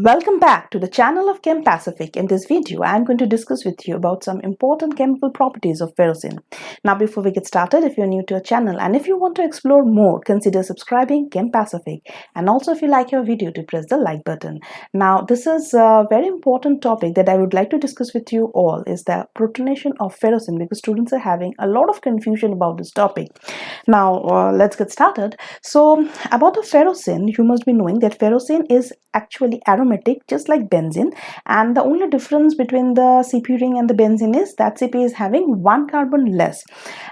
Welcome back to the channel of Chem Pacific. In this video, I am going to discuss with you about some important chemical properties of ferrocene. Now, before we get started, if you're new to our channel and if you want to explore more, consider subscribing Chem Pacific. And also, if you like your video, to press the like button. Now, this is a very important topic that I would like to discuss with you all is the protonation of ferrocene, because students are having a lot of confusion about this topic. Now, let's get started. So, about the ferrocene, you must be knowing that ferrocene is actually aromatic, just like benzene, and the only difference between the CP ring and the benzene is that CP is having one carbon less,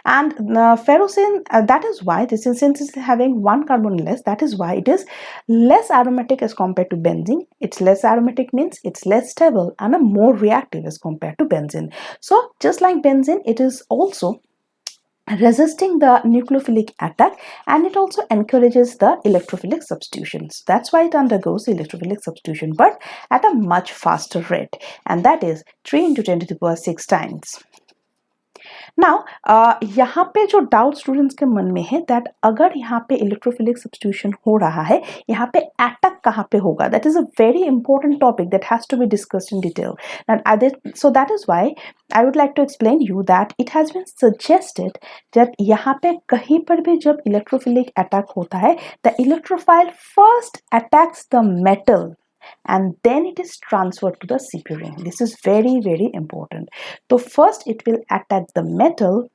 and ferrocene, that is why this is, since it's having one carbon less, that is why it is less aromatic as compared to benzene. It's less aromatic means it's less stable and a more reactive as compared to benzene. So just like benzene, it is also resisting the nucleophilic attack, and it also encourages the electrophilic substitutions. That's why it undergoes electrophilic substitution, but at a much faster rate, and that is 3 into 10 to the power 6 times. Now यहाँ पे जो doubt students के मन में है that अगर यहाँ पे इलेक्ट्रोफिलिक सब्स्टिट्यूशन हो रहा है, यहाँ पे अटैक कहाँ पे होगा, that is a very important topic that has to be discussed in detail. So that is why I would like to explain you that it has been suggested that यहाँ पे कहीं पर भी जब इलेक्ट्रोफिलिक अटैक होता है, the electrophile first attacks the metal and then it is transferred to the CP ring. This is very, very important. So first it will attack the metal.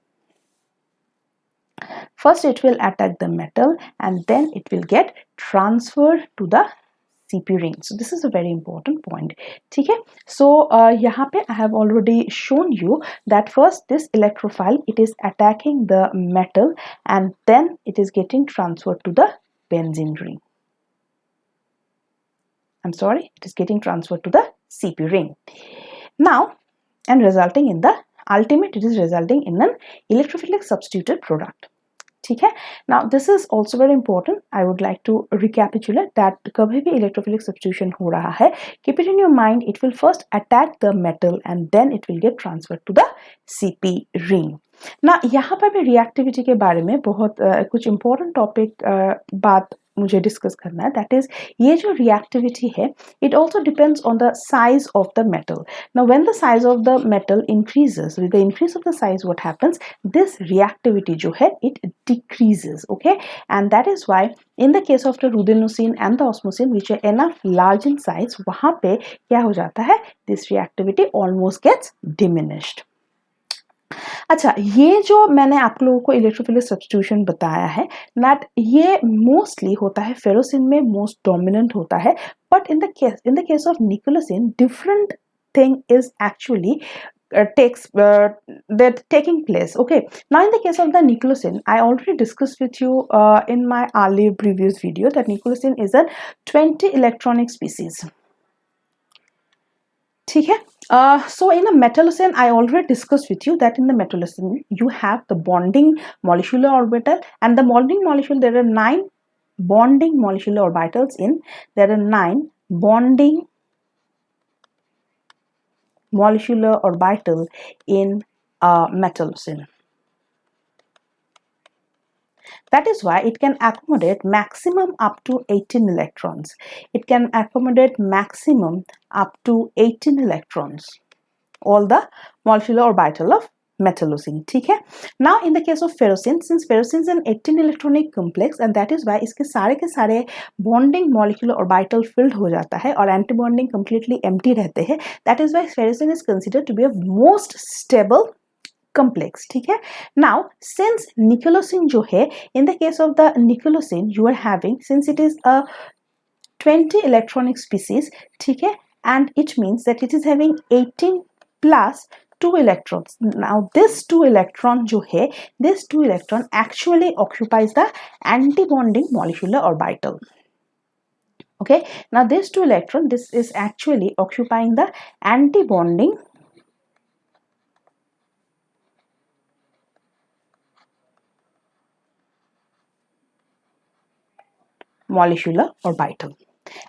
And then it will get transferred to the CP ring. So this is a very important point. Okay? So यहाँ पे I have already shown you that first this electrophile, it is attacking the metal and then it is getting transferred to the benzene ring. It is getting transferred to the CP ring. Now, and resulting in the ultimate, it is resulting in an electrophilic substituted product. Okay? Now, this is also very important. I would like to recapitulate that kabhi bhi electrophilic substitution ho raha hai, keep it in your mind, it will first attack the metal and then it will get transferred to the CP ring. ना यहाँ पर भी reactivity के बारे में बहुत कुछ important topic बात मुझे डिस्कस करना है. दैट इज ये जो रिएक्टिविटी है, it also depends on the size of the metal. Now when the size of the metal increases, with the increase of the size what happens, this reactivity जो है it decreases. Okay, and that is why in the case of the rudenosine and the osmosine which are enough large in size, वहाँ पे क्या हो जाता है, this reactivity almost gets diminished. अच्छा, ये जो मैंने आप लोगों को इलेक्ट्रोफिलिक सब्स्टिट्यूशन बताया है, दैट ये मोस्टली होता है फेरोसिन में, मोस्ट डोमिनेंट होता है, but in the case of निकोलोसिन different thing is actually taking place. Okay, now in the case of the nicolusine, I already discussed with you in my earlier previous video that nicolusine is a 20 electronic species. ठीक है. So in a metallocene, I already discussed with you that in the metallocene you have the bonding molecular orbital, and the bonding molecule, there are 9 bonding molecular orbitals in. There are 9 bonding molecular orbital in metallocene. That is why it can accommodate maximum up to 18 electrons. It can accommodate maximum up to 18 electrons. All the molecular orbital of metallocene. ठीक है. Now in the case of ferrocene, since ferrocene is an 18 electronic complex, and that is why इसके सारे bonding molecular orbital filled हो जाता है और anti-bonding completely empty रहते हैं. That is why ferrocene is considered to be a most stable complex. ठीक है. Now since nicolusine जो है, in the case of the nicolusine you are having, since it is a 20 electronic species, ठीक है, and it means that it is having 18 plus 2 electrons. Now this 2 electron जो है, this 2 electron actually occupies the anti-bonding molecular orbital. Okay, now this 2 electron, this is actually occupying the anti-bonding molecular orbital,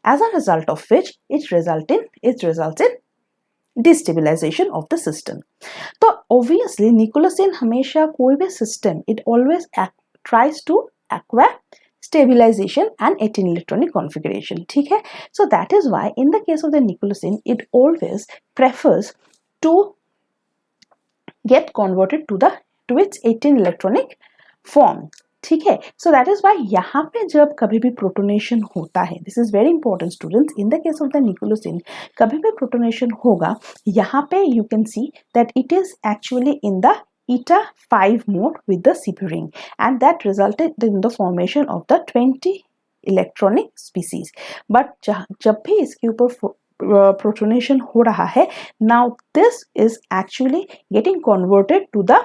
as a result of which it results in destabilization of the system. तो obviously nicolusine हमेशा कोई भी system, it always tries to acquire stabilization and 18 electronic configuration. ठीक है, so that is why in the case of the Nicolosin it always prefers to get converted to its 18 electronic form. ठीक है, so that is why यहाँ पे जब कभी भी protonation होता है, this is very important students, in the case of the Nicolosin कभी भी प्रोटोनेशन होगा, यहाँ पे you can see that it is actually in the eta 5 mode with the CP ring, and that resulted in the formation of the 20 electronic species. But जब भी इसके ऊपर protonation हो रहा है, now this is actually getting converted to the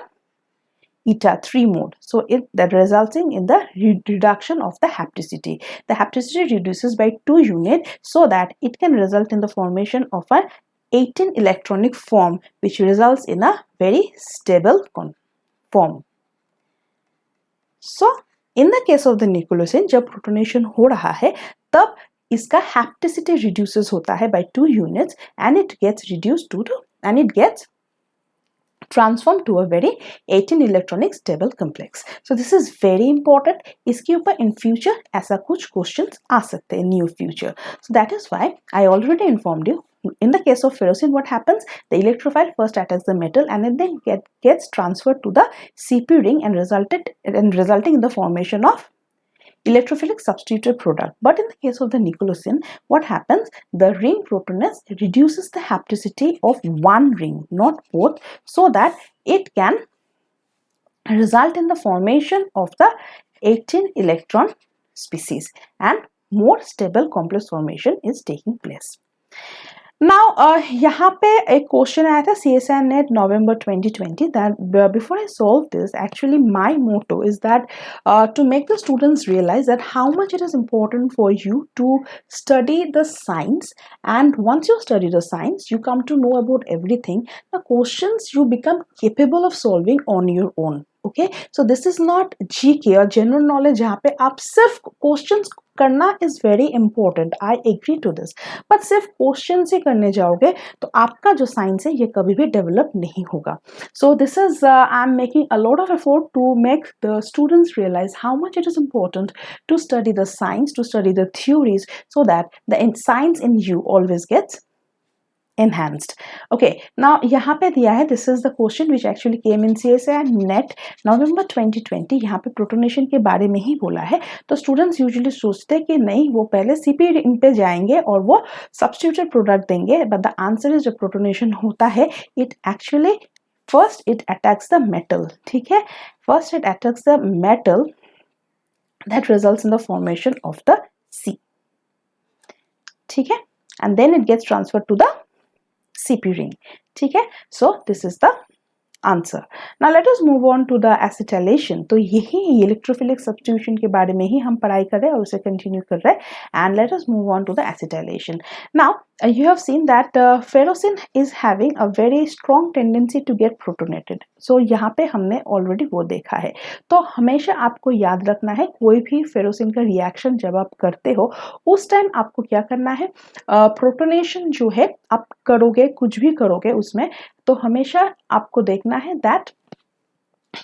eta 3 mode, so that resulting in the reduction of the hapticity. The hapticity reduces by 2 units so that it can result in the formation of an 18 electronic form, which results in a very stable form. So in the case of the Nicolosin जब protonation हो रहा है तब इसका hapticity reduces होता है by 2 units and it gets reduced and it gets transformed to a very 18 electronic stable complex. So this is very important. इसके ऊपर in future ऐसा कुछ questions आ सकते हैं near future. So that is why I already informed you. In the case of ferrocene, what happens? The electrophile first attacks the metal and it then gets transferred to the CP ring and resulting in the formation of electrophilic substituted product. But in the case of the Nicolosin, what happens? The ring protonase reduces the hapticity of one ring, not both, so that it can result in the formation of the 18 electron species and more stable complex formation is taking place. Now, यहाँ पे एक question आया था CSIR-NET November 2020. That before I solve this, actually my motto is that to make the students realize that how much it is important for you to study the science, and once you study the science, you come to know about everything. The questions you become capable of solving on your own. Okay, so this is not GK or general knowledge जहाँ पे आप सिर्फ questions करना is very important. I agree to this. But सिर्फ questions ही करने जाओगे तो आपका जो science है ये कभी भी develop नहीं होगा. So this is I'm making a lot of effort to make the students realize how much it is important to study the science, to study the theories, so that the science in you always gets enhanced. Okay, now यहाँ पे दिया है, this is the question which actually came in CSIR-NET November 2020. यहाँ पे protonation के बारे में ही बोला है. तो स्टूडेंट्स यूजुअली सोचते हैं कि नहीं, वो पहले CP रिंग पे जाएंगे और वो सब्स्टिट्यूटेड प्रोडक्ट देंगे, बट द आंसर इज जब प्रोटोनेशन होता है it actually first it attacks the metal. ठीक है, first it attacks the metal that results in the formation of the C. ठीक है, and then it gets transferred to the CP ring. ठीक है, so this is the answer. Now let us move on to the acetylation. तो यही electrophilic substitution के बारे में ही हम पढ़ाई कर रहे हैं और उसे continue कर रहे हैं. And let us move on to the acetylation. Now you have seen that ferrocene is having a very strong tendency to get protonated. So यहाँ पे हमने already वो देखा है. तो हमेशा आपको याद रखना है, कोई भी ferrocene का reaction जब आप करते हो उस टाइम आपको क्या करना है, protonation जो है आप करोगे, कुछ भी करोगे उसमें, तो हमेशा आपको देखना है दैट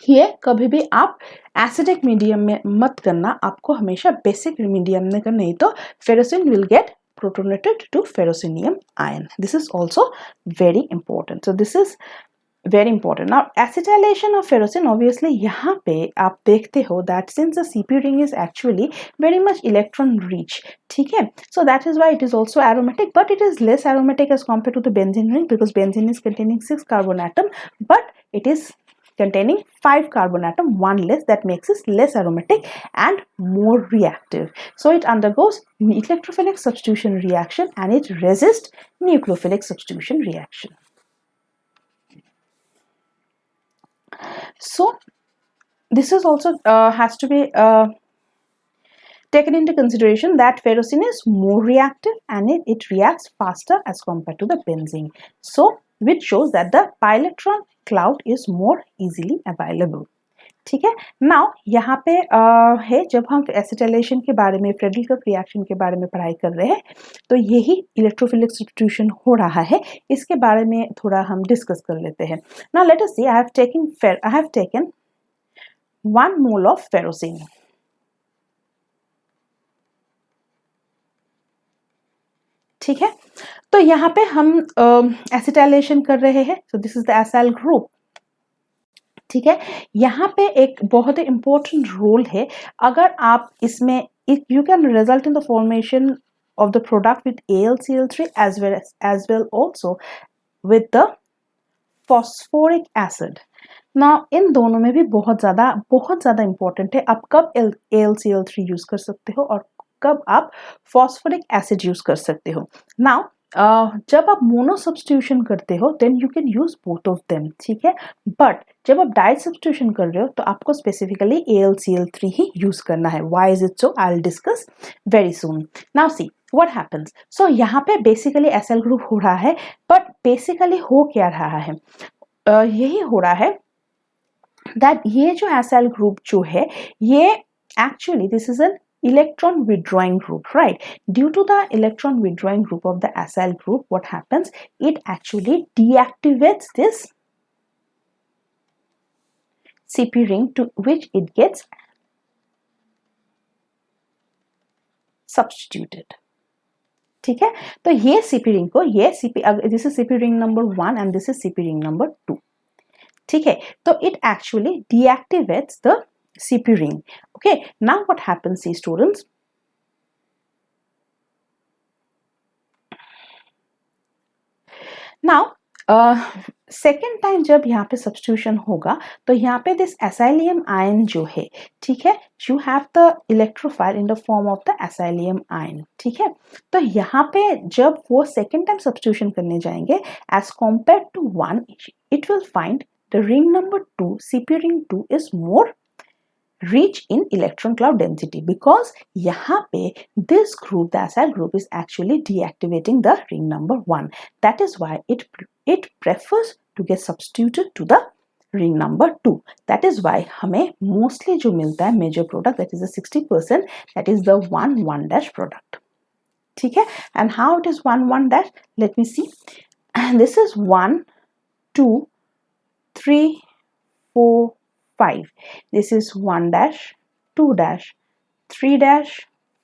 ये कभी भी आप एसिडिक मीडियम में मत करना, आपको हमेशा बेसिक मीडियम में करना, नहीं तो ferrocene will get protonated to ferrocenium ion. This is also very important. So this is very important. Now acetylation of ferrocene, obviously यहाँ पे आप देखते हो that since the CP ring is actually very much electron rich, ठीक है, so that is why it is also aromatic, but it is less aromatic as compared to the benzene ring, because benzene is containing 6 carbon atom, but it is containing 5 carbon atom, one less, that makes it less aromatic and more reactive. So it undergoes electrophilic substitution reaction and it resists nucleophilic substitution reaction. So this is also has to be taken into consideration that ferrocene is more reactive and it reacts faster as compared to the benzene. So which shows that the pi-electron cloud is more easily available. ठीक है, now यहाँ पे है जब हम acetylation के बारे में, फ्रेडरिक रिएक्शन के बारे में पढ़ाई कर रहे हैं, तो यही इलेक्ट्रोफिलिक सब्स्टिट्यूशन हो रहा है, इसके बारे में थोड़ा हम डिस्कस कर लेते हैं. Now let us see, I have taken 1 mole of ferrocene. ठीक है, तो यहाँ पे हम एसिटाइलेशन कर रहे हैं, so this is the acyl group. ठीक है, यहाँ पे एक बहुत ही इंपॉर्टेंट रोल है. अगर आप इसमें you can result in the formation of the product with AlCl3 as well also with the phosphoric acid. Now इन दोनों में भी बहुत ज़्यादा इंपॉर्टेंट है आप कब AlCl3 यूज कर सकते हो और कब आप फॉस्फोरिक एसिड यूज कर सकते हो. नाउ जब आप मोनो सब्स्टिट्यूशन करते हो then you can use both of them. ठीक है, बट जब आप डाई सब्स्टिट्यूशन कर रहे हो तो आपको स्पेसिफिकली AlCl3 ही यूज करना है. Why is it so? I will discuss very soon. Now see what happens. So यहाँ पे बेसिकली एसिल ग्रुप हो रहा है, बट बेसिकली हो क्या रहा है? यही हो रहा है that ये जो acyl group जो है ये actually this is an electron withdrawing group, right? Due to the electron withdrawing group of the acyl group, what happens? It actually deactivates this CP ring to which it gets substituted. ठीक है, तो ये CP ring को ये CP this is CP ring number 1 and this is CP ring number 2. ठीक है, तो it actually deactivates the CP ring. Okay, now what happens, see students? Now second time जब यहाँ पे सब्स्टिट्यूशन होगा तो यहाँ पे दिस एसाइलियम आयन जो है, ठीक है, you have the electrophile in the form of the acylium ion. ठीक है, तो यहाँ पे जब वो सेकेंड टाइम सब्स्टिट्यूशन करने जाएंगे as compare to 1 it will find the ring number 2, CP ring 2 is more rich in electron cloud density because यहाँ पे this group, the acyl group, is actually deactivating the ring number 1. That is why it prefers to get substituted to the ring number 2. That is why हमें mostly जो मिलता है major product, that is the 60%, that is the 1,1- product. ठीक है, and how it is 1,1-? Let me see. And this is 1, 2, 3, 4, 5. This is 1-, 2-, 3-,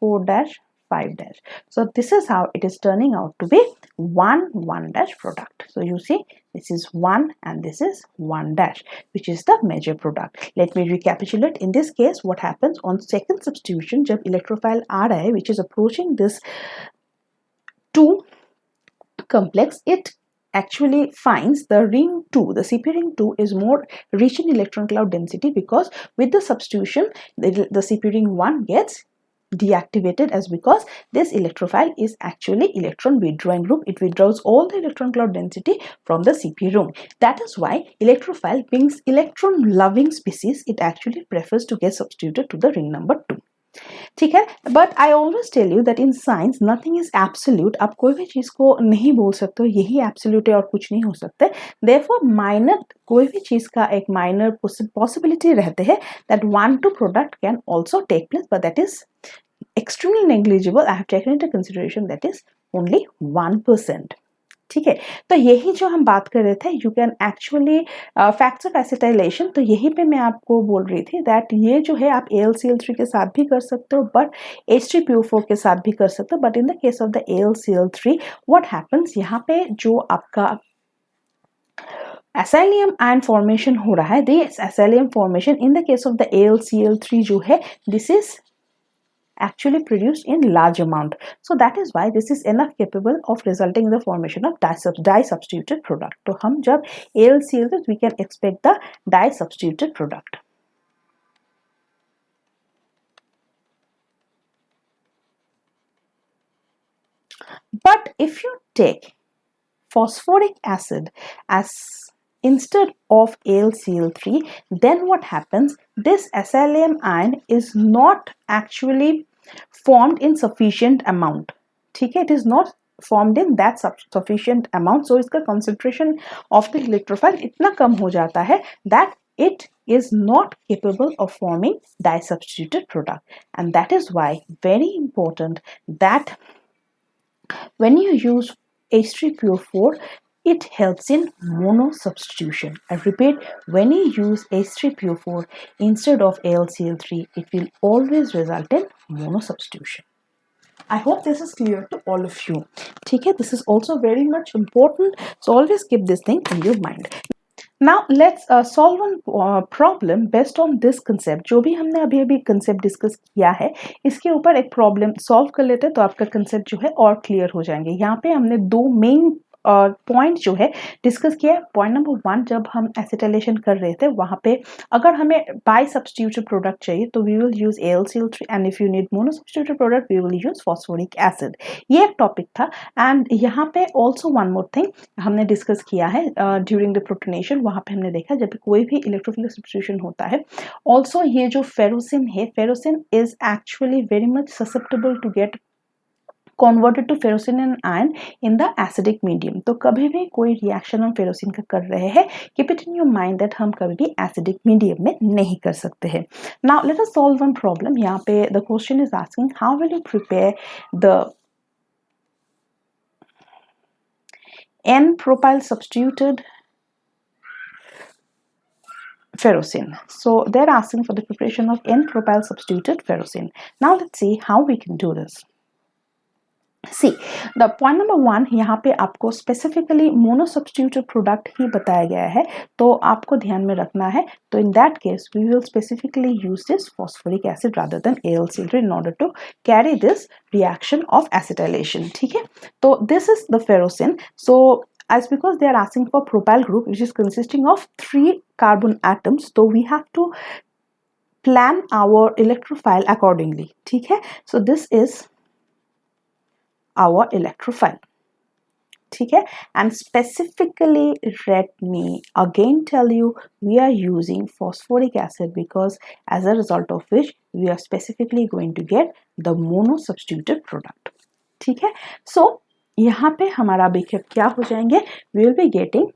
4-, 5-. So this is how it is turning out to be 1,1- product. So you see this is 1 and this is 1-, which is the major product. Let me recapitulate. In this case what happens on second substitution जब electrophile आ रहा है which is approaching this 2 complex, it actually finds the ring 2, the CP ring 2 is more rich in electron cloud density because with the substitution the CP ring 1 gets deactivated as because this electrophile is actually electron withdrawing group. It withdraws all the electron cloud density from the CP ring. That is why electrophile being electron loving species, it actually prefers to get substituted to the ring number 2. ठीक है, but I always tell you that in science nothing is absolute. आप कोई भी चीज को नहीं बोल सकते हो यही एब्सोल्यूट है और कुछ नहीं हो सकते. देयरफॉर माइनर कोई भी चीज का एक माइनर पॉसिबिलिटी रहते हैं that 1-2 product can also take place, but that is extremely negligible. I have taken into consideration that is only 1%. ठीक है, तो यही जो हम बात कर रहे थे you can actually facts of acetylation, तो यही पे मैं आपको बोल रही थी दैट ये जो है आप AlCl3 के साथ भी कर सकते हो बट H3PO4 के साथ भी कर सकते हो. But in the case of the AlCl3 what happens, यहाँ पे जो आपका एसाइलियम आयन फॉर्मेशन हो रहा है, this acylium formation in the case of the AlCl3 जो है this is actually produced in large amount. So that is why this is enough capable of resulting in the formation of dye substituted product. तो हम जब AlCl we can expect the dye substituted product. But if you take phosphoric acid as instead of AlCl3, then what happens? This acylium ion is not actually formed in sufficient amount. ठीक है, it is not formed in that sufficient amount. So इसका concentration of the electrophile इतना कम हो जाता है that it is not capable of forming dye substituted product. And that is why very important that when you use H3PO4, it helps in mono substitution. I repeat, when you use H3PO4 instead of AlCl3, it will always result in mono substitution. I hope this is clear to all of you. ठीक है, this is also very much important, so always keep this thing in your mind. Now let's solve one problem based on this concept. जो भी हमने अभी अभी concept discuss किया है, इसके ऊपर एक problem solve कर लेते हैं तो आपका concept जो है और clear हो जाएंगे. यहाँ पे हमने दो main पॉइंट जो है डिस्कस किया. पॉइंट नंबर 1, जब हम एसिटाइलेशन कर रहे थे वहां पे अगर हमें बाई सब्स्टिट्यूटेड प्रोडक्ट चाहिए तो we will use AlCl3 and if you need mono substituted product we will use phosphoric acid. ये एक टॉपिक था. एंड यहाँ पे ऑल्सो वन मोर थिंग हमने डिस्कस किया है ड्यूरिंग द प्रोटोनेशन. वहां पे हमने देखा जब कोई भी इलेक्ट्रोफिलिक सब्स्टिट्यूशन होता है, ऑल्सो ये जो फेरोसिन है, ferrocene is actually very much susceptible to get converted to ferrocene and iron in the acidic medium. तो कभी भी कोई रिएक्शन हम फेरोसिन का कर रहे हैं, keep it in your mind that हम कभी भी acidic medium में नहीं कर सकते हैं. Now let us solve one problem. यहाँ पे the question is asking how will you prepare the N-propyl substituted ferrocene. So they're asking for the preparation of N-propyl substituted ferrocene. Now let's see how we can do this. See the point number 1, यहाँ पे आपको specifically mono substituted product ही बताया गया है तो आपको ध्यान में रखना है. तो in that case we will specifically use this phosphoric acid rather than AlCl3 in order to carry this reaction of acetylation. ठीक है, तो this is the ferrocene. So as because they are asking for propyl group which is consisting of 3 carbon atoms, so we have to plan our electrophile accordingly. ठीक है, so this is our electrophile. ठीक है, and specifically let me again tell you we are using phosphoric acid because as a result of which we are specifically going to get the mono substituted product. ठीक है, so यहाँ पे हमारा behave क्या हो जाएंगे, we will be getting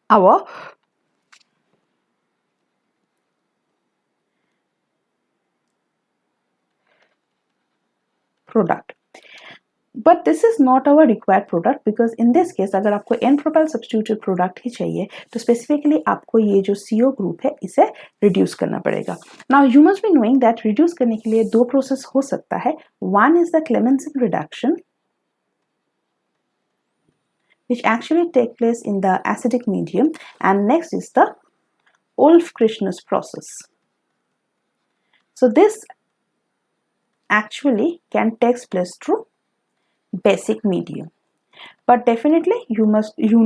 our product. But this is not our required product because in this case अगर आपको N-propyl substituted product ही चाहिए तो specifically आपको ये जो CO group है इसे reduce करना पड़ेगा. Now you must be knowing that reduce करने के लिए दो process हो सकता है. One is the Clemmensen reduction which actually take place in the acidic medium, and next is the Wolff-Kirschner's process. So this actually can take place through basic medium, but definitely you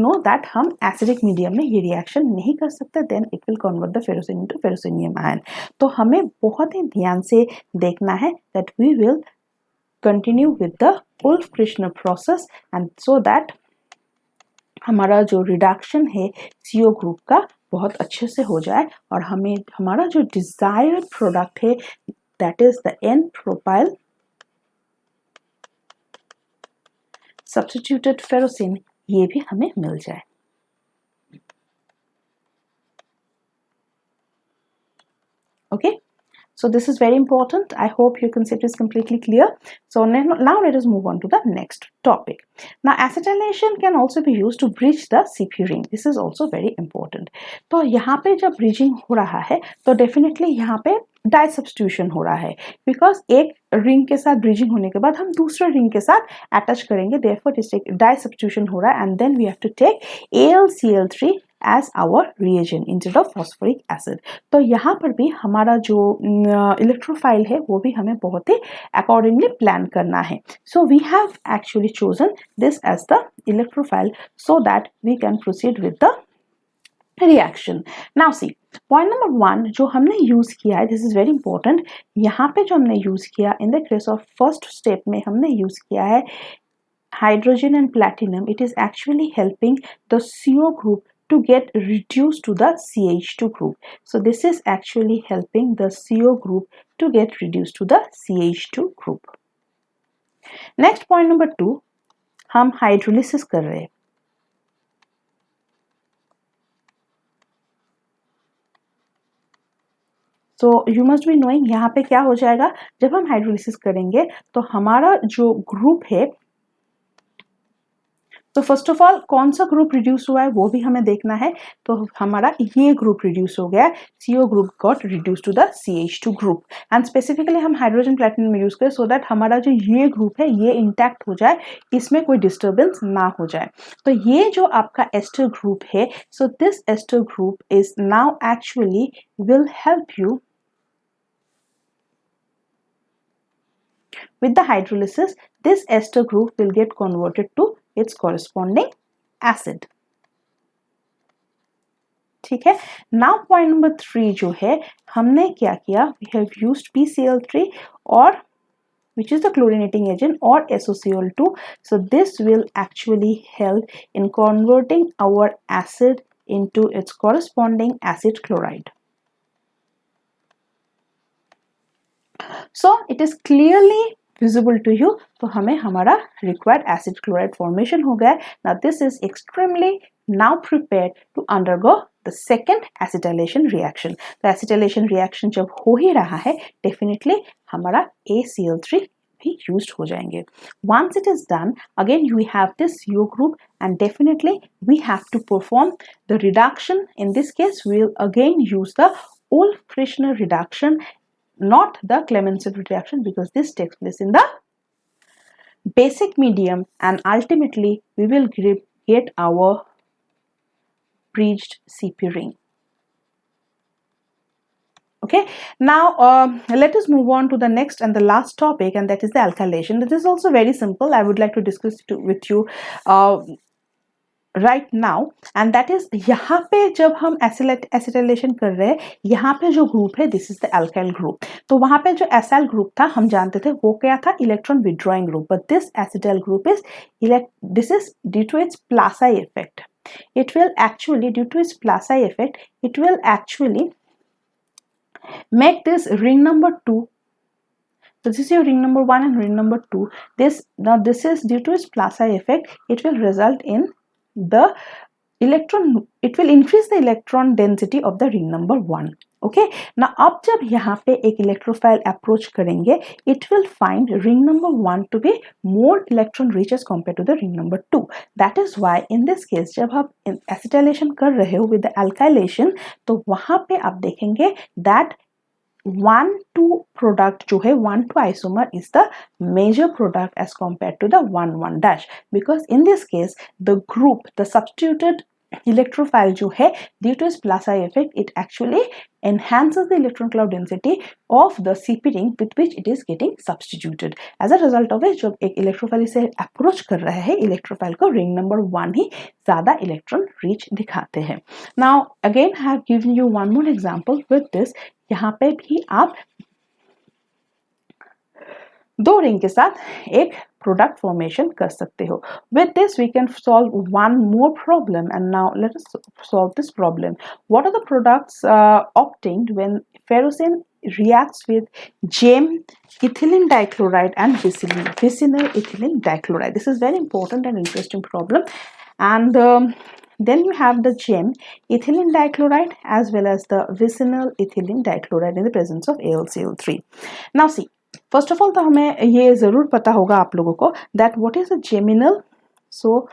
know that हम acidic medium में ये reaction नहीं कर सकते, then it will convert the ferrocene into ferrocenium ion. तो हमें बहुत ही ध्यान से देखना है that we will continue with the Wolff-Kirschner process and so that हमारा जो रिडक्शन है CO ग्रुप का बहुत अच्छे से हो जाए और हमें हमारा जो desired product है that is the N-propyl substituted ferrocene ये भी हमें मिल जाए. Okay, so this is very important. I hope your concept is completely clear. So now let us move on to the next topic. Now acetylation can also be used to bridge the CP ring. This is also very important. तो यहाँ पे जब bridging हो रहा है तो definitely यहाँ पे डाई सब्स्टिट्यूशन हो रहा है बिकॉज एक रिंग के साथ ब्रिजिंग होने के बाद हम दूसरे रिंग के साथ अटैच करेंगे, देयरफॉर डाई सब्स्टिट्यूशन हो रहा है and then we have to take AlCl3 as our reagent instead of phosphoric acid. तो यहाँ पर भी हमारा जो इलेक्ट्रोफाइल है वो भी हमें बहुत ही अकॉर्डिंगली प्लान करना है. So we have actually chosen this as the electrophile so that we can proceed with the reaction. Now see, point number 1 जो हमने यूज किया है, this is very important. यहाँ पे जो हमने यूज किया in the case of first step में हमने यूज किया है hydrogen and platinum. It is actually helping the CO group to get reduced to the CH2 group. So this is actually helping the CO group to get reduced to the CH2 group. Next point number 2, हम hydrolysis कर रहे हैं. So you must be knowing यहाँ पे क्या हो जाएगा, जब हम हाइड्रोलिसिस करेंगे तो हमारा जो ग्रुप है तो फर्स्ट ऑफ ऑल कौन सा ग्रुप रिड्यूस हुआ है वो भी हमें देखना है। तो हमारा ये ग्रुप रिड्यूस हो गया, CO group got reduce to the CH2 group and specifically हम हाइड्रोजन प्लैटिनम में यूज करें सो दैट हमारा जो ये ग्रुप है ये इंटैक्ट हो जाए, इसमें कोई डिस्टर्बेंस ना हो जाए। तो ये जो आपका एस्टर ग्रुप है, so this ester group is now actually will help you with the hydrolysis. This ester group will get converted to its corresponding acid. ठीक है। नाउ पॉइंट नंबर 3 जो है, हमने क्या किया, वी हैव यूज्ड PCl3 और which is the chlorinating agent or SOCl2. So this will actually help in converting our acid into its corresponding acid chloride. So it is clearly visible to you. तो हमें हमारा required acid chloride formation हो गया। Now this is extremely now prepared to undergo the second acetylation reaction. तो acetylation reaction जब हो ही रहा है, definitely हमारा ACl3 भी used हो जाएंगे। Once it is done, again we have this CO group and definitely we have to perform the reduction. In this case, we will again use the Wolff-Fritschner reduction, not the Clemmensen reaction, because this takes place in the basic medium and ultimately we will get our breached CP ring. Okay, now let us move on to the next and the last topic, and that is the alkylation. This is also very simple. I would like to discuss with you right now, and that is यहाँ पे जब हम acetylation कर रहे हैं, यहाँ पे जो ग्रुप है this is the alkyl group. तो वहाँ पे जो एसाइल ग्रुप था हम जानते थे वो क्या था, electron withdrawing group, but this acetyl group is this is due to its Plassai effect. It will actually, due to its Plassai effect, it will actually make this ring number 2. So this is your ring number 1 and ring number 2. This is due to its Plassai effect. It will result in the electron, it will increase the electron density of the ring number 1. Okay, now अब जब यहाँ पे एक electrophile approach करेंगे, it will find ring number 1 to be more electron rich as compared to the ring number 2. That is why in this case जब आप acetylation कर रहे हो with the alkylation, तो वहाँ पे आप देखेंगे that 1,2 product जो है 1,2 isomer is the major product as compared to the 1,1 dash, because in this case the group, the substituted electrophile जो है due to its Plassai effect, it actually enhances the electron cloud density of the CP ring with which it is getting substituted. As a result of which जब एक electrophile से approach कर रहा है, electrophile को ring number 1 ही ज़्यादा electron reach दिखाते हैं. Now again I have given you one more example with this. यहाँ पे भी आप दो रिंग के साथ एक product formation कर सकते हो. With this we can solve one more problem, and now let us solve this problem. What are the products obtained when ferrocene reacts with JAM ethylene dichloride and vicinal ethylene dichloride? This is very important and interesting problem. And then you have the JAM ethylene dichloride as well as the vicinal ethylene dichloride in the presence of AlCl3. Now see, first of all तो हमें ये ज़रूर पता होगा आप लोगों को that what is a geminal. So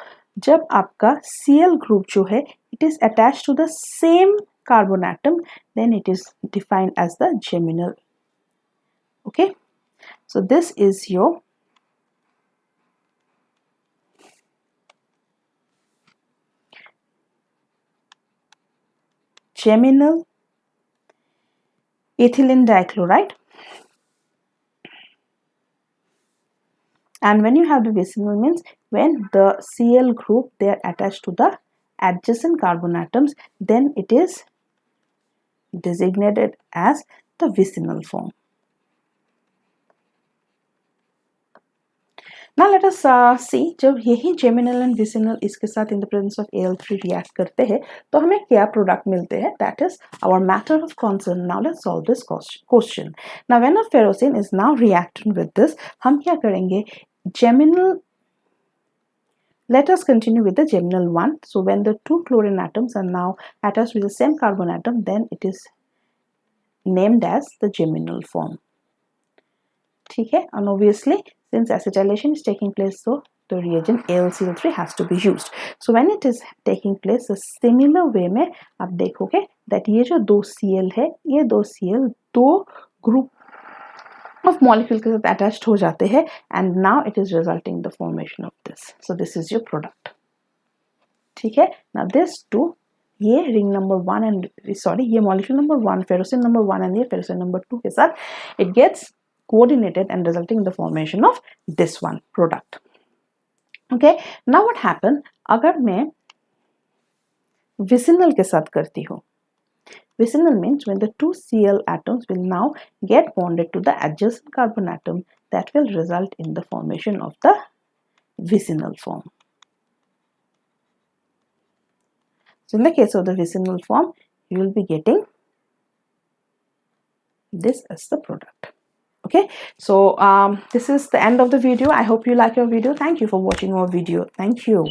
जब आपका Cl ग्रुप जो है it is attached to the same carbon atom, then it is defined as the geminal. Okay, so this is your geminal ethylene dichloride. And when you have the vicinal means when the Cl group they are attached to the adjacent carbon atoms, then it is designated as the vicinal form. Now let us see जब यही geminal and vicinal इसके साथ in the presence of Al3 react करते हैं तो हमें क्या product मिलते हैं, that is our matter of concern. Now let's solve this question. Now when a ferrocene is now reacting with this, हम क्या करेंगे, geminal, let us continue with the geminal one. So when the two chlorine atoms are now attached with the same carbon atom, then it is named as the geminal form. ठीक है, and obviously since acetylation is taking place, so तो reagent AlCl3 has to be used. So when it is taking place a similar way में आप देखोगे that ये जो दो Cl है ये दो Cl दो group of molecule के साथ attached हो जाते हैं and now it is resulting in the formation of this. So this is your product. ठीक है. Now this two ये ring number 1 and sorry ये molecule number 1 ferrocene number 1 and ये ferrocene number 2 के साथ it gets coordinated and resulting in the formation of this one product. Okay. Now what happen अगर मैं vicinal के साथ करती हूँ. Vicinal means when the two Cl atoms will now get bonded to the adjacent carbon atom, that will result in the formation of the vicinal form. So in the case of the vicinal form, you will be getting this as the product. Okay, so this is the end of the video. I hope you like your video. Thank you for watching our video. Thank you.